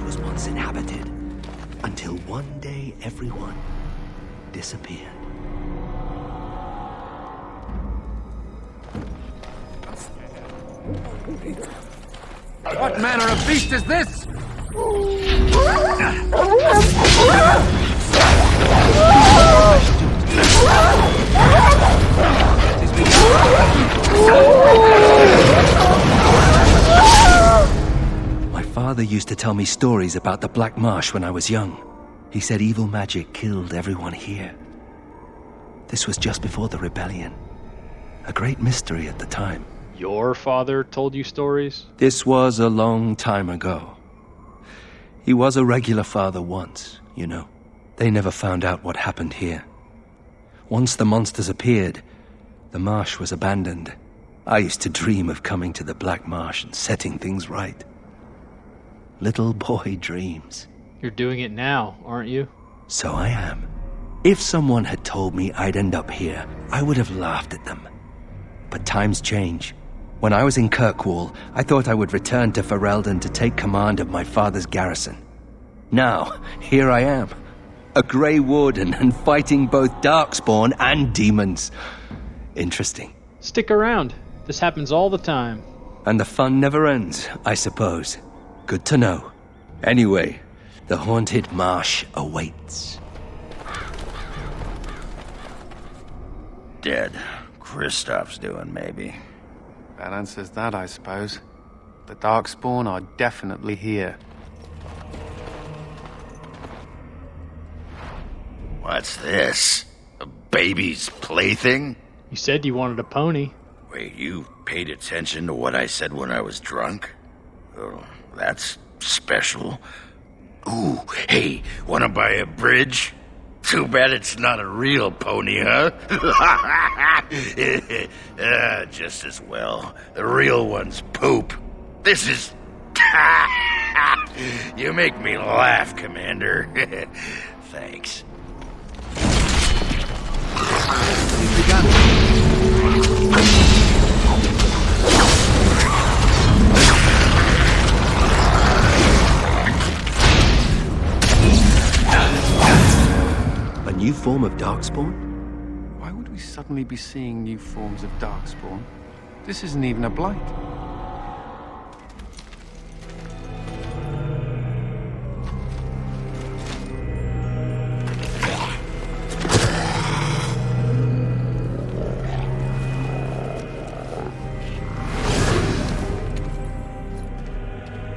was once inhabited, until one day everyone disappeared. What manner of beast is this? My father used to tell me stories about the Blackmarsh when I was young. He said evil magic killed everyone here. This was just before the rebellion. A great mystery at the time. Your father told you stories? This was a long time ago. He was a regular father once, you know. They never found out what happened here. Once the monsters appeared, the marsh was abandoned. I used to dream of coming to the Blackmarsh and setting things right. Little boy dreams. You're doing it now, aren't you? So I am. If someone had told me I'd end up here, I would have laughed at them. But times change. When I was in Kirkwall, I thought I would return to Ferelden to take command of my father's garrison. Now, here I am. A Grey Warden and fighting both Darkspawn and demons. Interesting. Stick around. This happens all the time. And the fun never ends, I suppose. Good to know. Anyway, the haunted marsh awaits. Dead. Kristoff's doing, maybe. That answers that, I suppose. The Darkspawn are definitely here. What's this? A baby's plaything? You said you wanted a pony. Wait, you paid attention to what I said when I was drunk? Oh, that's special. Ooh, hey, wanna buy a bridge? Too bad it's not a real pony, huh? Just as well. The real one's poop. This is... You make me laugh, Commander. Thanks. We've begun. A new form of Darkspawn? Why would we suddenly be seeing new forms of Darkspawn? This isn't even a blight.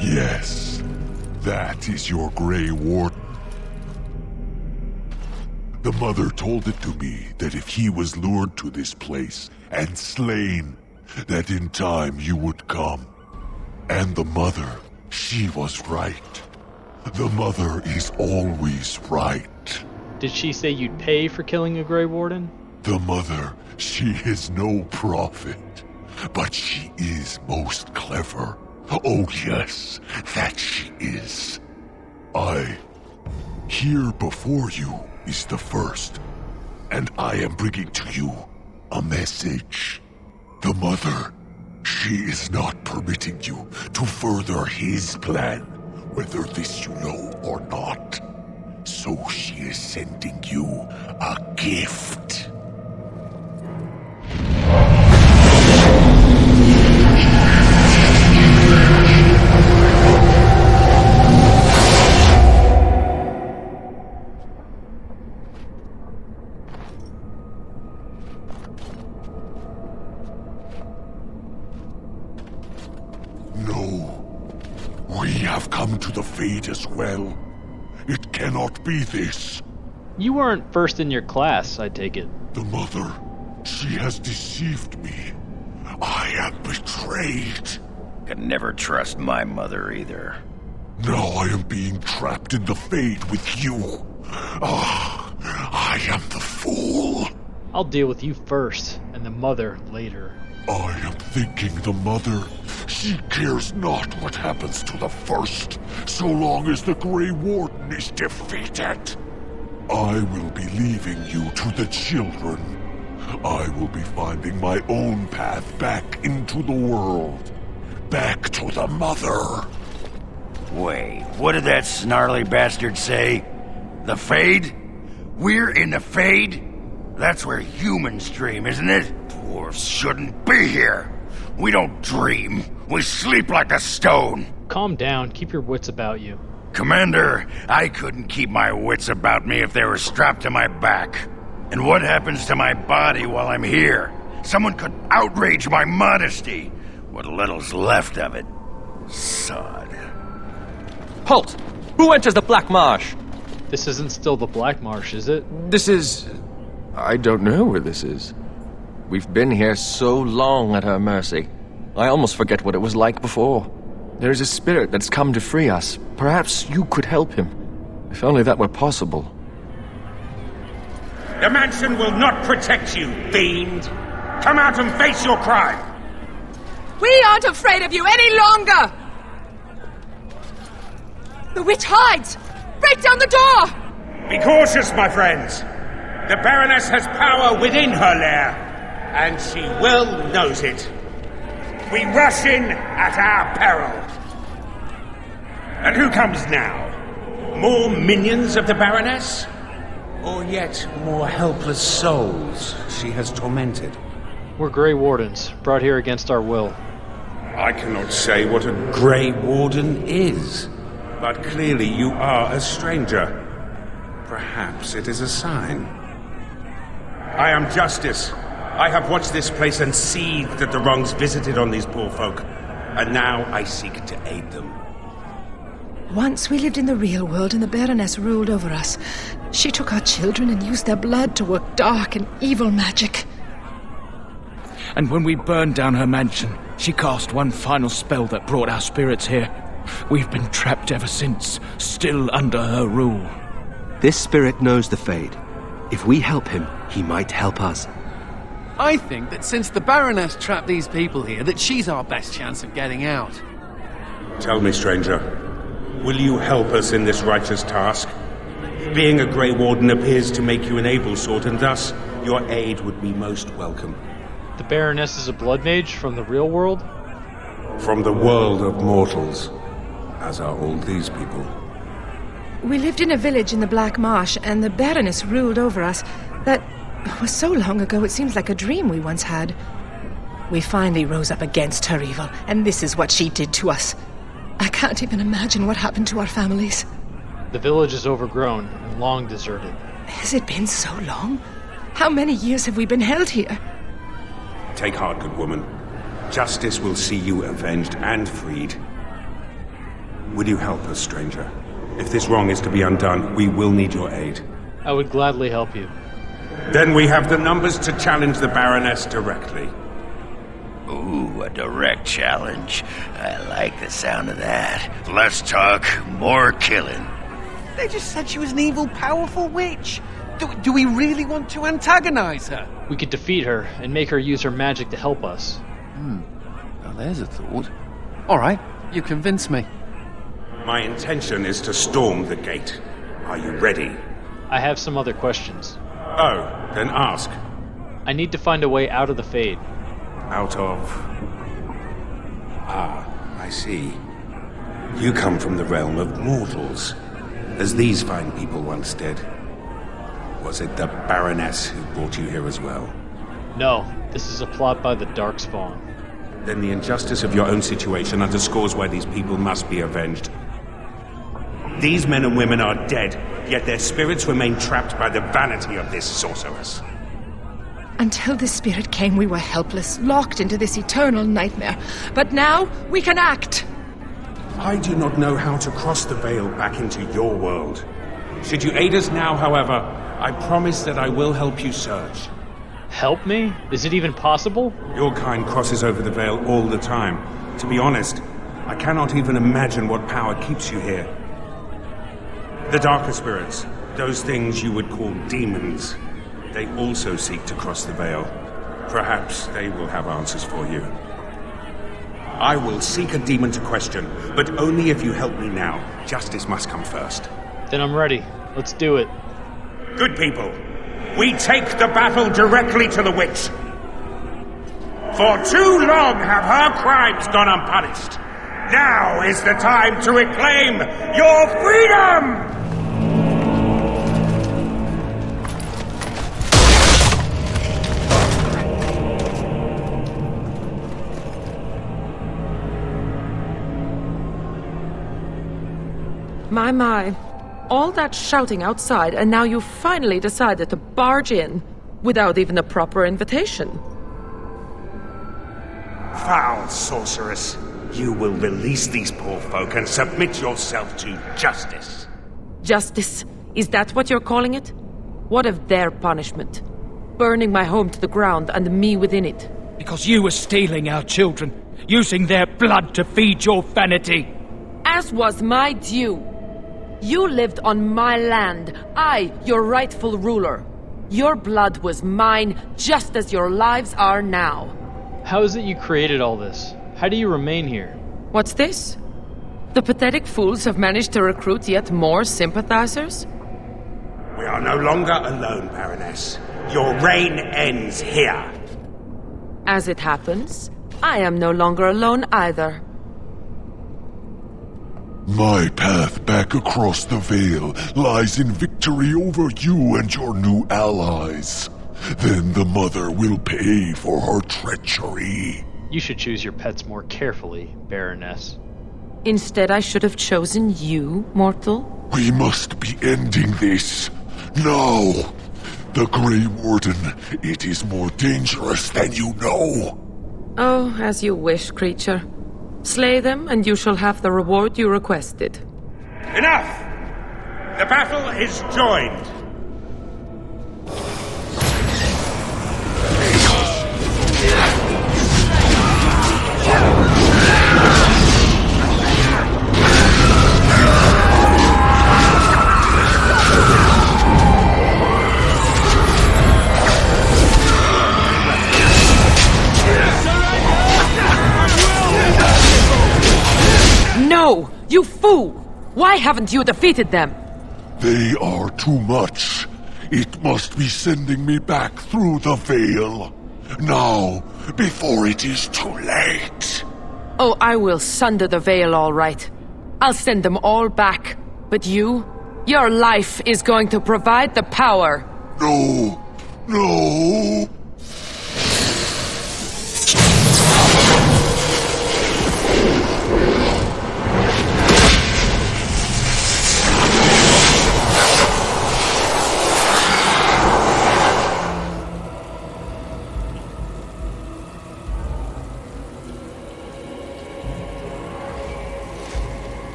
Yes, that is your Grey Warden. The mother told it to me that if he was lured to this place and slain, that in time you would come. And the mother, she was right. The mother is always right. Did she say you'd pay for killing a Grey Warden? The mother, she is no prophet, but she is most clever. Oh yes, that she is. Here before you is the first, and I am bringing to you a message. The mother, she is not permitting you to further his plan, whether this you know or not. So she is sending you a gift. Come to the fate as well. It cannot be this. You weren't first in your class, I take it. The mother, she has deceived me. I am betrayed. Could never trust my mother either. Now I am being trapped in the fade with you. I am the fool. I'll deal with you first, and the mother later. I am thinking the mother, she cares not what happens to the first, so long as the Grey Warden is defeated. I will be leaving you to the children. I will be finding my own path back into the world. Back to the mother. Wait, what did that snarly bastard say? The Fade? We're in the Fade? That's where humans dream, isn't it? Dwarves shouldn't be here. We don't dream. We sleep like a stone. Calm down. Keep your wits about you. Commander, I couldn't keep my wits about me if they were strapped to my back. And what happens to my body while I'm here? Someone could outrage my modesty. What little's left of it. Sod. Halt! Who enters the Blackmarsh? This isn't still the Blackmarsh, is it? This is... I don't know where this is. We've been here so long at her mercy. I almost forget what it was like before. There is a spirit that's come to free us. Perhaps you could help him. If only that were possible. The mansion will not protect you, fiend! Come out and face your crime! We aren't afraid of you any longer! The witch hides! Break down the door! Be cautious, my friends! The Baroness has power within her lair, and she well knows it. We rush in at our peril. And who comes now? More minions of the Baroness? Or yet more helpless souls she has tormented? We're Grey Wardens, brought here against our will. I cannot say what a Grey Warden is, but clearly you are a stranger. Perhaps it is a sign. I am Justice. I have watched this place and seethed at the wrongs visited on these poor folk, and now I seek to aid them. Once we lived in the real world and the Baroness ruled over us. She took our children and used their blood to work dark and evil magic. And when we burned down her mansion, she cast one final spell that brought our spirits here. We've been trapped ever since, still under her rule. This spirit knows the Fade. If we help him, he might help us. I think that since the Baroness trapped these people here, that she's our best chance of getting out. Tell me, stranger, will you help us in this righteous task? Being a Grey Warden appears to make you an able sort, and thus your aid would be most welcome. The Baroness is a blood mage from the real world? From the world of mortals, as are all these people. We lived in a village in the Blackmarsh, and the Baroness ruled over us. That was so long ago, it seems like a dream we once had. We finally rose up against her evil, and this is what she did to us. I can't even imagine what happened to our families. The village is overgrown and long deserted. Has it been so long? How many years have we been held here? Take heart, good woman. Justice will see you avenged and freed. Will you help us, stranger? If this wrong is to be undone, we will need your aid. I would gladly help you. Then we have the numbers to challenge the Baroness directly. Ooh, a direct challenge. I like the sound of that. Less talk, more killing. They just said she was an evil, powerful witch. Do we really want to antagonize her? We could defeat her and make her use her magic to help us. Well, there's a thought. All right, you convince me. My intention is to storm the gate. Are you ready? I have some other questions. Oh, then ask. I need to find a way out of the Fade. Out of... Ah, I see. You come from the realm of mortals, as these fine people once did. Was it the Baroness who brought you here as well? No, this is a plot by the Darkspawn. Then the injustice of your own situation underscores why these people must be avenged. These men and women are dead, yet their spirits remain trapped by the vanity of this sorceress. Until this spirit came, we were helpless, locked into this eternal nightmare. But now, we can act! I do not know how to cross the veil back into your world. Should you aid us now, however, I promise that I will help you search. Help me? Is it even possible? Your kind crosses over the veil all the time. To be honest, I cannot even imagine what power keeps you here. The darker spirits, those things you would call demons, they also seek to cross the veil. Perhaps they will have answers for you. I will seek a demon to question, but only if you help me now. Justice must come first. Then I'm ready. Let's do it. Good people, we take the battle directly to the witch. For too long have her crimes gone unpunished. Now is the time to reclaim your freedom! My. All that shouting outside, and now you finally decided to barge in without even a proper invitation. Foul sorceress, you will release these poor folk and submit yourself to justice. Justice? Is that what you're calling it? What of their punishment? Burning my home to the ground and me within it. Because you were stealing our children, using their blood to feed your vanity. As was my due. You lived on my land, I, your rightful ruler. Your blood was mine, just as your lives are now. How is it you created all this? How do you remain here? What's this? The pathetic fools have managed to recruit yet more sympathizers? We are no longer alone, Baroness. Your reign ends here. As it happens, I am no longer alone either. My path back across the Veil lies in victory over you and your new allies. Then the mother will pay for her treachery. You should choose your pets more carefully, Baroness. Instead, I should have chosen you, mortal. We must be ending this. Now! The Grey Warden, it is more dangerous than you know. Oh, as you wish, creature. Slay them, and you shall have the reward you requested. Enough! The battle is joined. No! You fool! Why haven't you defeated them? They are too much. It must be sending me back through the Veil. Now, before it is too late. Oh, I will sunder the Veil all right. I'll send them all back. But you? Your life is going to provide the power. No. No.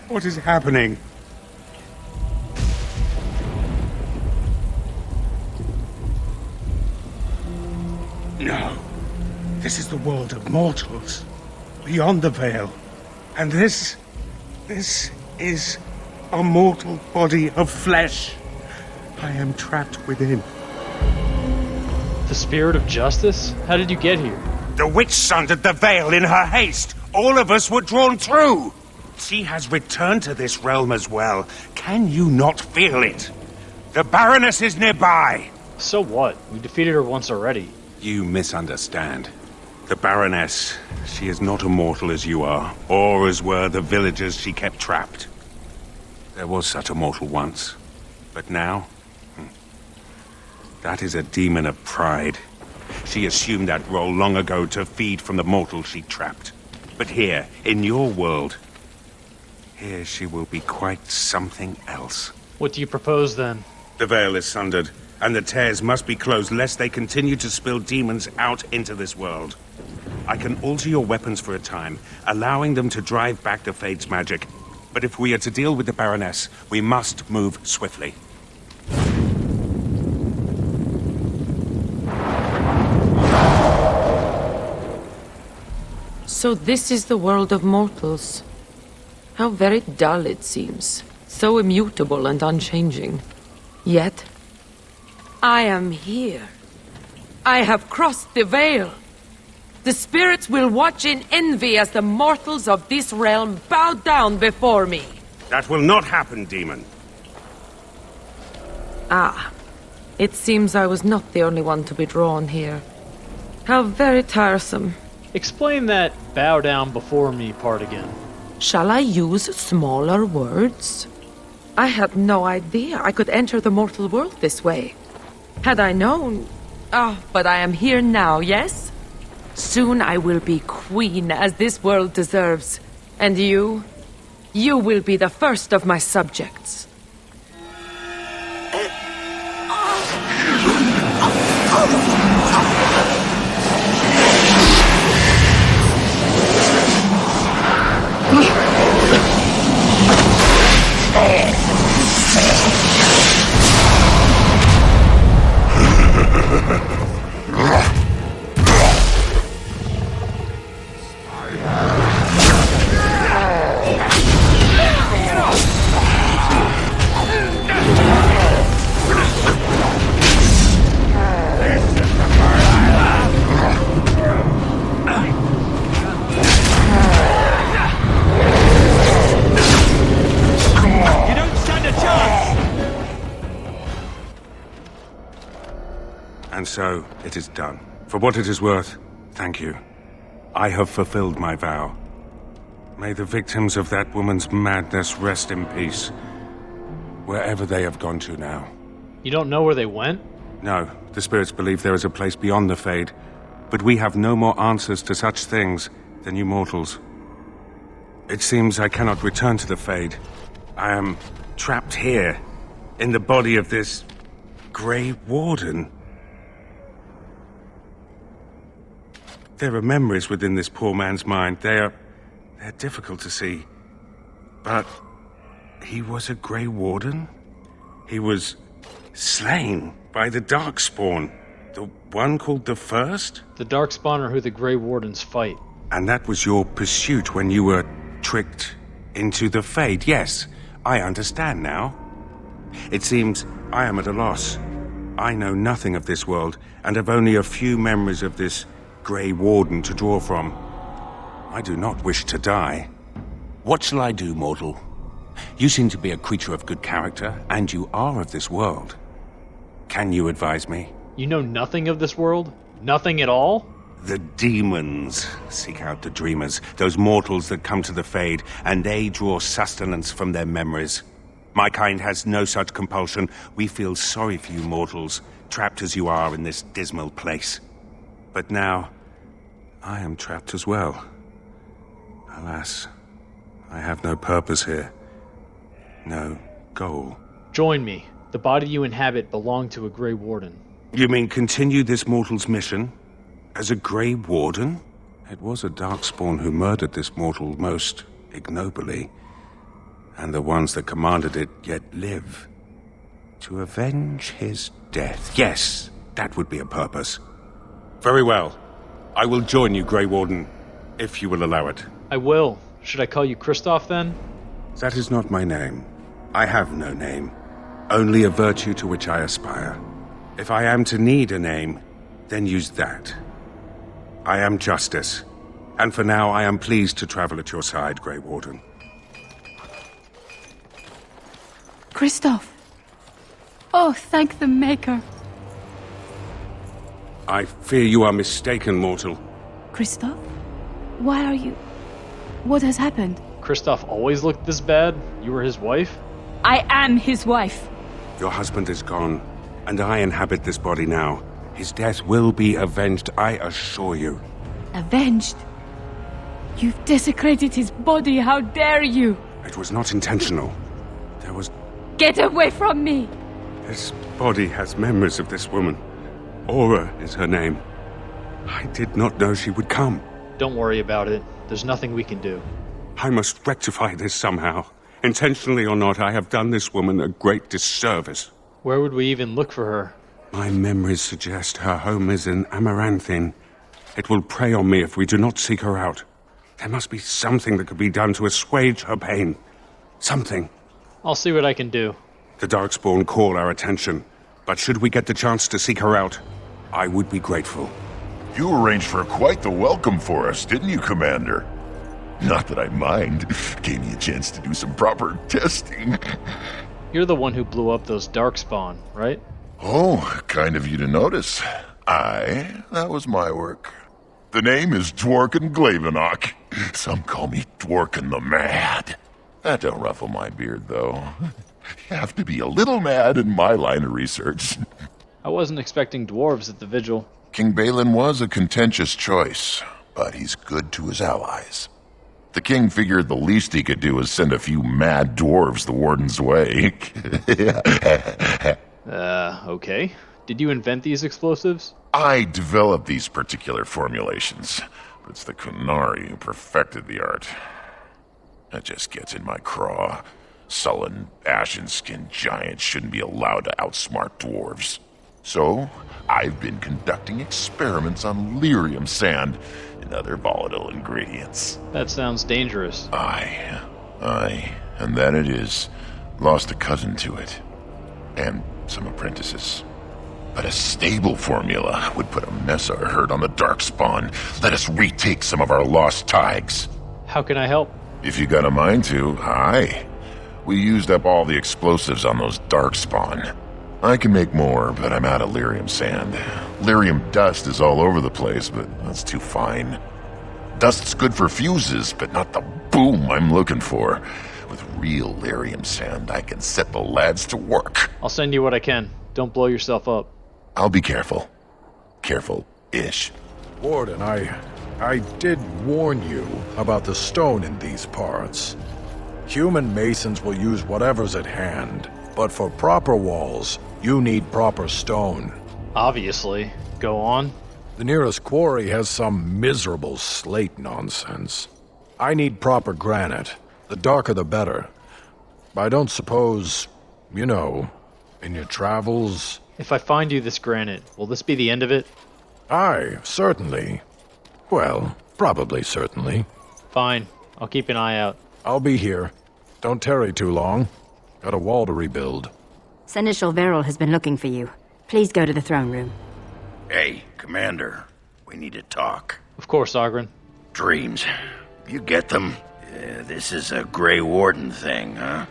What is happening? No. This is the world of mortals. Beyond the Veil. And this is a mortal body of flesh. I am trapped within. The spirit of justice? How did you get here? The witch sundered the Veil in her haste. All of us were drawn through. She has returned to this realm as well. Can you not feel it? The Baroness is nearby. So what? We defeated her once already. You misunderstand. The Baroness, she is not immortal as you are, or as were the villagers she kept trapped. There was such a mortal once, but now? That is a demon of pride. She assumed that role long ago to feed from the mortal she trapped. But here, in your world, here she will be quite something else. What do you propose, then? The Veil is sundered, and the tears must be closed lest they continue to spill demons out into this world. I can alter your weapons for a time, allowing them to drive back the Fate's magic. But if we are to deal with the Baroness, we must move swiftly. So this is the world of mortals. How very dull it seems. So immutable and unchanging. Yet, I am here. I have crossed the veil. The spirits will watch in envy as the mortals of this realm bow down before me. That will not happen, demon. Ah, it seems I was not the only one to be drawn here. How very tiresome. Explain that bow down before me part again. Shall I use smaller words? I had no idea I could enter the mortal world this way. Had I known... but I am here now, yes? Soon I will be queen as this world deserves. And you will be the first of my subjects. And so, it is done. For what it is worth, thank you. I have fulfilled my vow. May the victims of that woman's madness rest in peace, wherever they have gone to now. You don't know where they went? No, the spirits believe there is a place beyond the Fade, but we have no more answers to such things than you mortals. It seems I cannot return to the Fade. I am trapped here, in the body of this Grey Warden. There are memories within this poor man's mind. They're difficult to see. But he was a Grey Warden? He was slain by the Darkspawn. The one called the First? The Darkspawn are who the Grey Wardens fight. And that was your pursuit when you were tricked into the Fade. Yes, I understand now. It seems I am at a loss. I know nothing of this world, and have only a few memories of this Grey Warden to draw from. I do not wish to die. What shall I do, mortal? You seem to be a creature of good character, and you are of this world. Can you advise me? You know nothing of this world? Nothing at all? The demons seek out the dreamers, those mortals that come to the Fade, and they draw sustenance from their memories. My kind has no such compulsion. We feel sorry for you mortals, trapped as you are in this dismal place. But now, I am trapped as well. Alas, I have no purpose here. No goal. Join me. The body you inhabit belonged to a Grey Warden. You mean continue this mortal's mission? As a Grey Warden? It was a Darkspawn who murdered this mortal most ignobly. And the ones that commanded it yet live. To avenge his death. Yes, that would be a purpose. Very well. I will join you, Grey Warden, if you will allow it. I will. Should I call you Kristoff then? That is not my name. I have no name. Only a virtue to which I aspire. If I am to need a name, then use that. I am Justice, and for now I am pleased to travel at your side, Grey Warden. Kristoff! Oh, thank the Maker. I fear you are mistaken, mortal. Kristoff? Why are you... What has happened? Kristoff always looked this bad? You were his wife? I am his wife. Your husband is gone, and I inhabit this body now. His death will be avenged, I assure you. Avenged? You've desecrated his body, how dare you! It was not intentional. There was... Get away from me! This body has memories of this woman. Aura is her name. I did not know she would come. Don't worry about it. There's nothing we can do. I must rectify this somehow. Intentionally or not, I have done this woman a great disservice. Where would we even look for her? My memories suggest her home is in Amaranthine. It will prey on me if we do not seek her out. There must be something that could be done to assuage her pain. Something. I'll see what I can do. The Darkspawn call our attention, But should we get the chance to seek her out, I would be grateful. You arranged for quite the welcome for us, didn't you, Commander? Not that I mind. Gave me a chance to do some proper testing. You're the one who blew up those darkspawn, right? Oh, kind of you to notice. That was my work. The name is Dworkin Glavenok. Some call me Dworkin the Mad. That don't ruffle my beard, though. You have to be a little mad in my line of research. I wasn't expecting dwarves at the vigil. King Balin was a contentious choice, but he's good to his allies. The king figured the least he could do was send a few mad dwarves the warden's way. Okay. Did you invent these explosives? I developed these particular formulations, but it's the Kunari who perfected the art. That just gets in my craw. Sullen, ashen-skinned giants shouldn't be allowed to outsmart dwarves. So, I've been conducting experiments on lyrium sand and other volatile ingredients. That sounds dangerous. Aye, and that it is. Lost a cousin to it. And some apprentices. But a stable formula would put a mess of hurt on the darkspawn. Let us retake some of our lost tags. How can I help? If you got a mind to, aye. We used up all the explosives on those darkspawn. I can make more, but I'm out of lyrium sand. Lyrium dust is all over the place, but that's too fine. Dust's good for fuses, but not the boom I'm looking for. With real lyrium sand, I can set the lads to work. I'll send you what I can. Don't blow yourself up. I'll be careful. Careful-ish. Warden, I did warn you about the stone in these parts. Human masons will use whatever's at hand, but for proper walls, you need proper stone. Obviously. Go on. The nearest quarry has some miserable slate nonsense. I need proper granite. The darker the better. I don't suppose, in your travels... If I find you this granite, will this be the end of it? Aye, certainly. Well, probably certainly. Fine. I'll keep an eye out. I'll be here. Don't tarry too long. Got a wall to rebuild. Seneschal Verrill has been looking for you. Please go to the throne room. Hey, Commander. We need to talk. Of course, Ogren. Dreams. You get them? This is a Grey Warden thing, huh?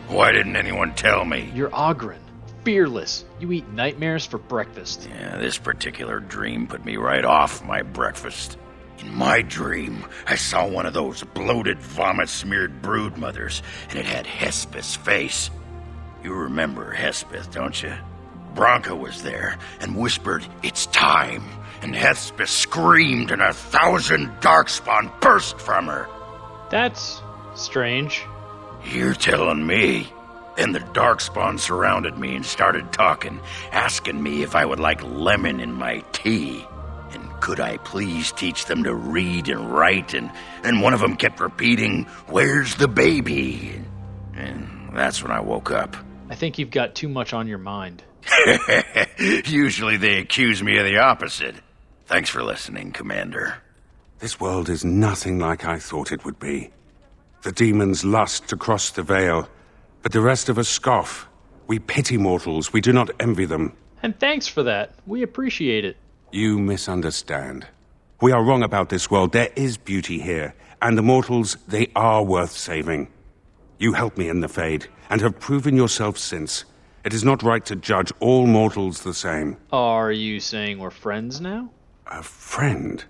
Why didn't anyone tell me? You're Ogren. Fearless. You eat nightmares for breakfast. Yeah, this particular dream put me right off my breakfast. In my dream, I saw one of those bloated, vomit-smeared brood mothers, and it had Hespeth's face. You remember Hespeth, don't you? Bronca was there and whispered, "It's time," and Hespeth screamed and 1,000 darkspawn burst from her. That's strange. You're telling me. Then the darkspawn surrounded me and started talking, asking me if I would like lemon in my tea. And could I please teach them to read and write? And one of them kept repeating, "Where's the baby?" And that's when I woke up. I think you've got too much on your mind. Usually they accuse me of the opposite. Thanks for listening, Commander. This world is nothing like I thought it would be. The demons lust to cross the veil, but the rest of us scoff. We pity mortals, we do not envy them. And thanks for that. We appreciate it. You misunderstand. We are wrong about this world. There is beauty here, and the mortals, they are worth saving. You helped me in the Fade, and have proven yourself since. It is not right to judge all mortals the same. Are you saying we're friends now? A friend?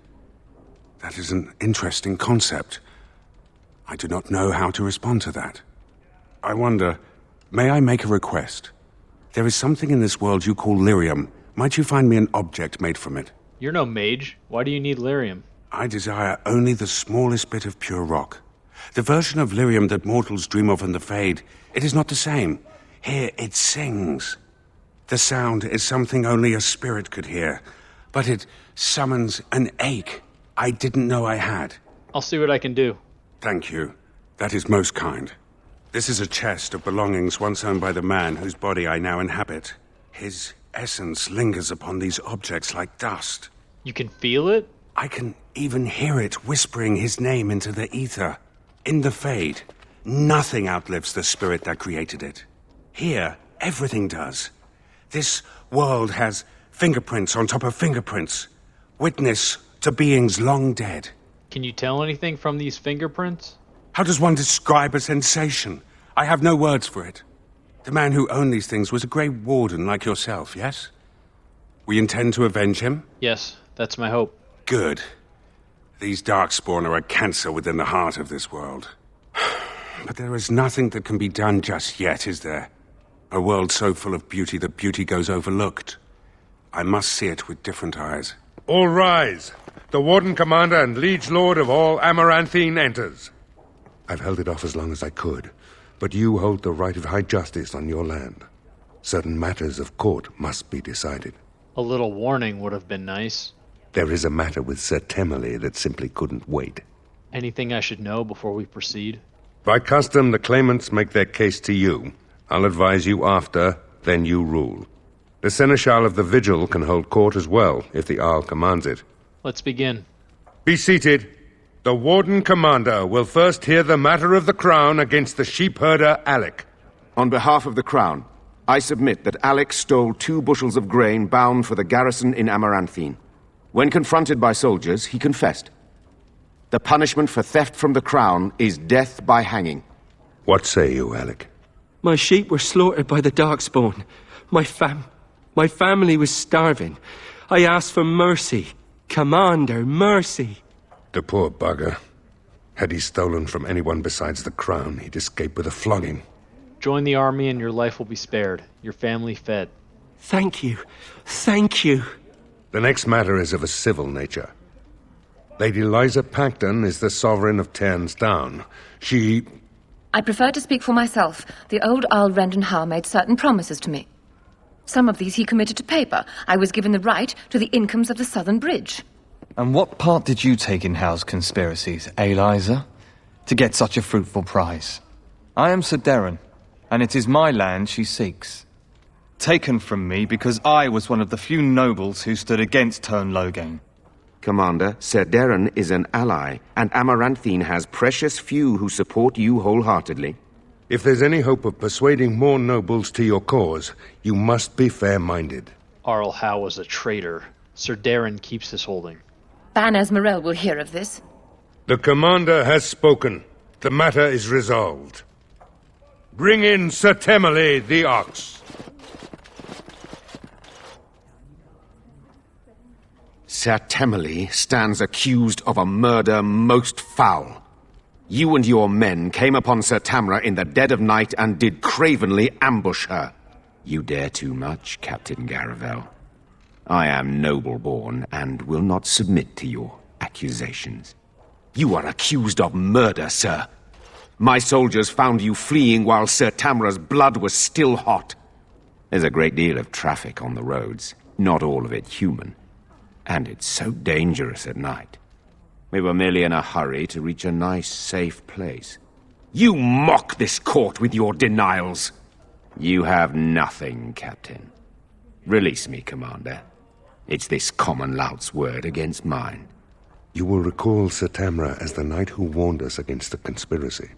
That is an interesting concept. I do not know how to respond to that. I wonder, may I make a request? There is something in this world you call lyrium. Might you find me an object made from it? You're no mage. Why do you need lyrium? I desire only the smallest bit of pure rock. The version of lyrium that mortals dream of in the Fade, it is not the same. Here it sings. The sound is something only a spirit could hear, but it summons an ache I didn't know I had. I'll see what I can do. Thank you. That is most kind. This is a chest of belongings once owned by the man whose body I now inhabit. His essence lingers upon these objects like dust. You can feel it? I can even hear it whispering his name into the ether. In the Fade, nothing outlives the spirit that created it. Here, everything does. This world has fingerprints on top of fingerprints. Witness to beings long dead. Can you tell anything from these fingerprints? How does one describe a sensation? I have no words for it. The man who owned these things was a Grey Warden like yourself, yes? We intend to avenge him? Yes, that's my hope. Good. These Darkspawn are a cancer within the heart of this world. But there is nothing that can be done just yet, is there? A world so full of beauty that beauty goes overlooked. I must see it with different eyes. All rise. The Warden Commander and Liege Lord of all Amaranthine enters. I've held it off as long as I could, but you hold the right of high justice on your land. Certain matters of court must be decided. A little warning would have been nice. There is a matter with Sir Temmerley that simply couldn't wait. Anything I should know before we proceed? By custom, the claimants make their case to you. I'll advise you after, then you rule. The Seneschal of the Vigil can hold court as well, if the Arl commands it. Let's begin. Be seated. The Warden Commander will first hear the matter of the Crown against the sheepherder Alec. On behalf of the Crown, I submit that Alec stole 2 bushels of grain bound for the garrison in Amaranthine. When confronted by soldiers, he confessed. The punishment for theft from the Crown is death by hanging. What say you, Alec? My sheep were slaughtered by the Darkspawn. My family was starving. I asked for mercy. Commander, mercy. The poor bugger. Had he stolen from anyone besides the Crown, he'd escape with a flogging. Join the army and your life will be spared. Your family fed. Thank you. Thank you. The next matter is of a civil nature. Lady Liza Pacton is the sovereign of Terns Down. I prefer to speak for myself. The old Earl Rendenhar made certain promises to me. Some of these he committed to paper. I was given the right to the incomes of the Southern Bridge. And what part did you take in Hal's conspiracies, Liza? To get such a fruitful prize? I am Sir Darren, and it is my land she seeks. Taken from me because I was one of the few nobles who stood against Tern Logain. Commander, Sir Darren is an ally, and Amaranthine has precious few who support you wholeheartedly. If there's any hope of persuading more nobles to your cause, you must be fair-minded. Arl Howe was a traitor. Sir Darren keeps his holding. Ban Esmerel will hear of this. The Commander has spoken. The matter is resolved. Bring in Sir Temmerley the Ox. Sir Temmerley stands accused of a murder most foul. You and your men came upon Sir Tamra in the dead of night and did cravenly ambush her. You dare too much, Captain Garavel. I am noble-born and will not submit to your accusations. You are accused of murder, sir. My soldiers found you fleeing while Sir Tamra's blood was still hot. There's a great deal of traffic on the roads, not all of it human. And it's so dangerous at night. We were merely in a hurry to reach a nice, safe place. You mock this court with your denials. You have nothing, Captain. Release me, Commander. It's this common lout's word against mine. You will recall Sir Tamra as the knight who warned us against the conspiracy.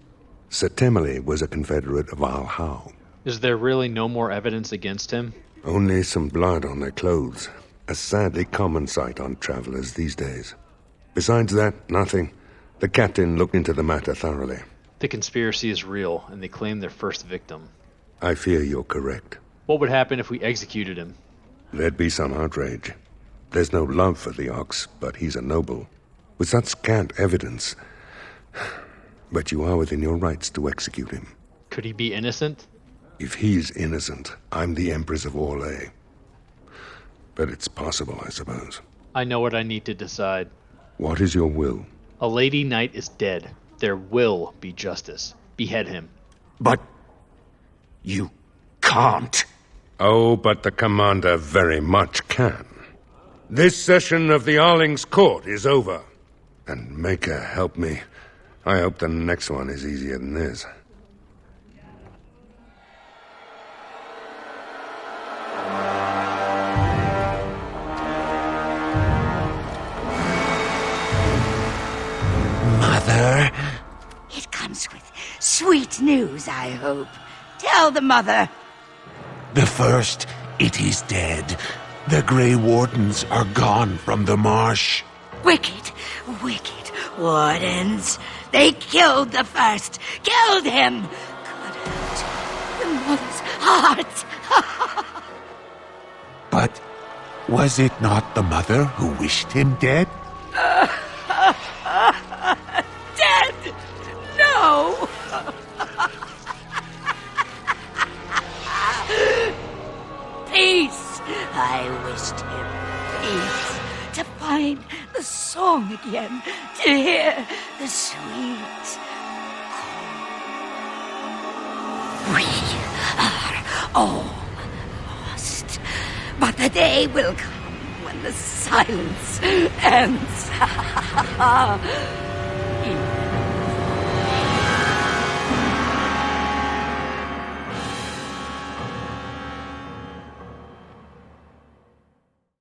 Sir Temmerley was a confederate of Arl Howe. Is there really no more evidence against him? Only some blood on their clothes. A sadly common sight on travelers these days. Besides that, nothing. The captain looked into the matter thoroughly. The conspiracy is real, and they claim their first victim. I fear you're correct. What would happen if we executed him? There'd be some outrage. There's no love for the Ox, but he's a noble. With such scant evidence. But you are within your rights to execute him. Could he be innocent? If he's innocent, I'm the Empress of Orlais. But it's possible, I suppose. I know what I need to decide. What is your will? A lady knight is dead. There will be justice. Behead him. But you can't. Oh, but the Commander very much can. This session of the Arling's court is over. And Maker help me. I hope the next one is easier than this. Mother? It comes with sweet news, I hope. Tell the mother. The first It is dead. The Grey Wardens are gone from the marsh. Wicked, wicked wardens. They killed the first. Killed him. Cut out the mother's heart. But was it not the mother who wished him dead? Dead? No. Peace. I wished him peace. To find the song again. To hear the sweet call. We are all lost. But the day will come when the silence ends.